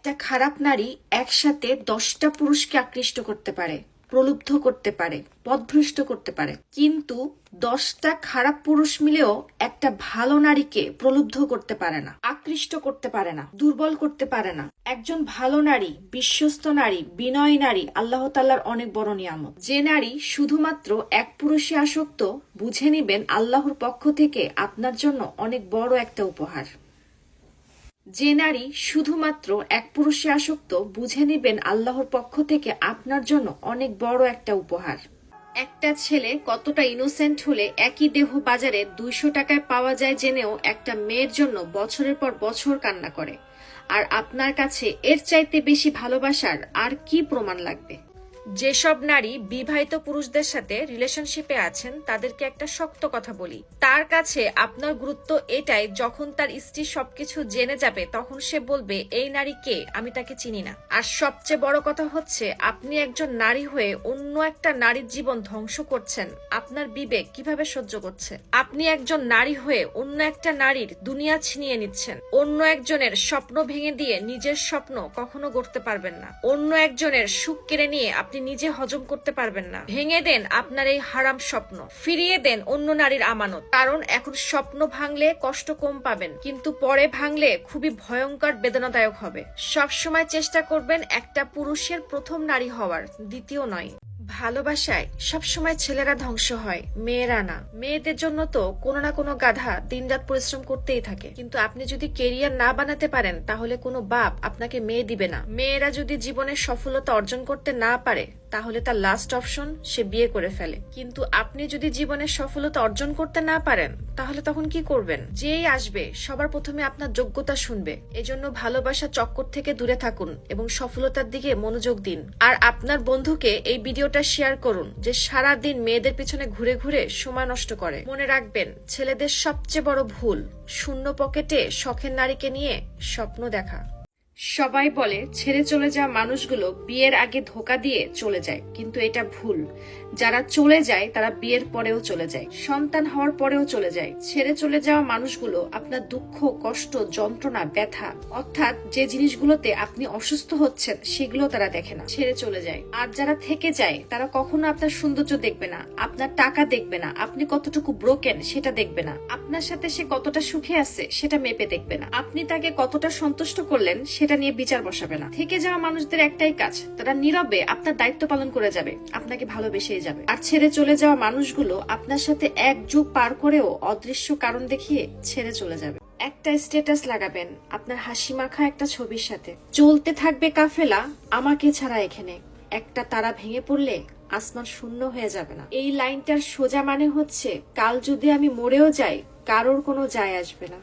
একটা খারাপ নারী একসাথে 10টা পুরুষকে আকৃষ্ট করতে পারে, প্রলুব্ধ করতে পারে, পথভ্রষ্ট করতে পারে, কিন্তু 10টা খারাপ পুরুষ মিলেও একটা ভালো নারীকে প্রলুব্ধ করতে পারে না, আকৃষ্ট করতে পারে না, দুর্বল করতে পারে না। একজন ভালো নারী, বিশ্বস্ত নারী, বিনয়ী নারী আল্লাহ তাআলার অনেক বড় নিয়ামত। যে নারী শুধুমাত্র এক পুরুষে আসক্ত, বুঝে নিবেন আল্লাহর পক্ষ থেকে আপনার জন্য অনেক বড় একটা উপহার। যে নারী শুধুমাত্র এক পুরুষে আসক্ত, বুঝে নিবেন আল্লাহর পক্ষ থেকে আপনার জন্য অনেক বড় একটা উপহার। একটা ছেলে কতটা ইনোসেন্ট হলে একই দেহ বাজারে 200 টাকায় পাওয়া যায় জেনেও একটা মেয়ের জন্য বছরের পর বছর কান্না করে। আর আপনার কাছে এর চাইতে বেশি ভালোবাসার আর কি প্রমাণ লাগবে? যেসব নারী বিবাহিত পুরুষদের সাথে রিলেশনশিপে আছেন তাদেরকে একটা শক্ত কথা বলি, তার কাছে আপনার গুরুত্ব এটাই, যখন তার স্ত্রী সবকিছু জেনে যাবে তখন সে বলবে এই নারী কে, আমি তাকে চিনি না। আর সবচেয়ে বড় কথা হচ্ছে, আপনি একজন নারী হয়ে অন্য একটা নারীর জীবন ধ্বংস করছেন, আপনার বিবেক কিভাবে সহ্য করছে? আপনি একজন নারী হয়ে অন্য একটা নারীর দুনিয়া ছিনিয়ে নিচ্ছেন, অন্য একজনের স্বপ্ন ভেঙে দিয়ে নিজের স্বপ্ন কখনো গড়তে পারবেন না, অন্য একজনের সুখ কেড়ে নিয়ে আপনি নিজে হজম করতে পারবেন না। ভেঙে দেন আপনার এই হারাম স্বপ্ন, ফিরিয়ে দেন অন্য নারীর আমানত। কারণ এখন স্বপ্ন ভাঙলে কষ্ট কম পাবেন, কিন্তু পরে ভাঙলে খুবই ভয়ঙ্কর বেদনাদায়ক হবে। সবসময় চেষ্টা করবেন একটা পুরুষের প্রথম নারী হওয়ার, দ্বিতীয় নয়। ভালোবাসায় সবসময় ছেলেরা ধ্বংস হয়, মেয়েরা না। মেয়েদের জন্য তো কোনো না কোনো গাধা দিনরাত পরিশ্রম করতেই থাকে, কিন্তু আপনি যদি কেরিয়ার না বানাতে পারেন তাহলে কোনো বাপ আপনাকে মেয়ে দিবে না। মেয়েরা যদি জীবনে সফলতা অর্জন করতে না পারে তাহলে তার লাস্ট অপশন সে বিয়ে করে ফেলে, কিন্তু আপনি যদি জীবনে সফলতা অর্জন করতে না পারেন তাহলে তখন কি করবেন? যেই আসবে সবার প্রথমে আপনার যোগ্যতা শুনবে। এজন্য ভালোবাসা চক্কর থেকে দূরে থাকুন এবং সফলতার দিকে মনোযোগ দিন। আর আপনার বন্ধুকে এই ভিডিওটা শেয়ার করুন যে সারা দিন মেয়েদের পিছনে ঘুরে ঘুরে সময় নষ্ট করে। মনে রাখবেন, ছেলেদের সবচেয়ে বড় ভুল শূন্য পকেটে শখের নারীকে নিয়ে স্বপ্ন দেখা। সবাই বলে ছেড়ে চলে যাওয়া মানুষগুলো বিয়ের আগে ধোঁকা দিয়ে চলে যায়, কিন্তু এটা ভুল। যারা চলে যায় তারা বিয়ের পরেও চলে যায়, সন্তান হওয়ার পরেও চলে যায়। ছেড়ে চলে যাওয়া মানুষগুলো আপনার দুঃখ, কষ্ট, যন্ত্রণা, ব্যথা, অর্থাৎ যে জিনিসগুলোতে আপনি অসুস্থ হচ্ছেন সেগুলো তারা দেখে না, ছেড়ে চলে যায়। আর যারা থেকে যায় তারা কখনো আপনার সৌন্দর্য দেখবে না, আপনার টাকা দেখবে না, আপনি কতটুকু ব্রোকেন সেটা দেখবে না, আপনার সাথে সে কতটা সুখে আছে সেটা মেপে দেখবে না, আপনি তাকে কতটা সন্তুষ্ট করলেন সেটা নিয়ে বিচার বসাবে না। থেকে যাওয়া মানুষদের একটাই কাজ, তারা নীরবে আপনার দায়িত্ব পালন করে যাবে, আপনাকে ভালোবেসে যাবে। আর ছেড়ে চলে যাওয়া মানুষগুলো আপনার সাথে এক যুগ পার করেও অদৃশ্য কারণ দেখিয়ে ছেড়ে চলে যাবে। একটা স্ট্যাটাস লাগাবেন আপনার হাসি মাখা একটা ছবির সাথে, চলতে থাকবে কাফেলা আমাকে ছাড়া এখানে, একটা তারা ভেঙে পড়লে আসমান শূন্য হয়ে যাবে না। এই লাইনটার সোজা মানে হচ্ছে, কাল যদি আমি মরেও যাই কারোর কোনো যায় আসবে না।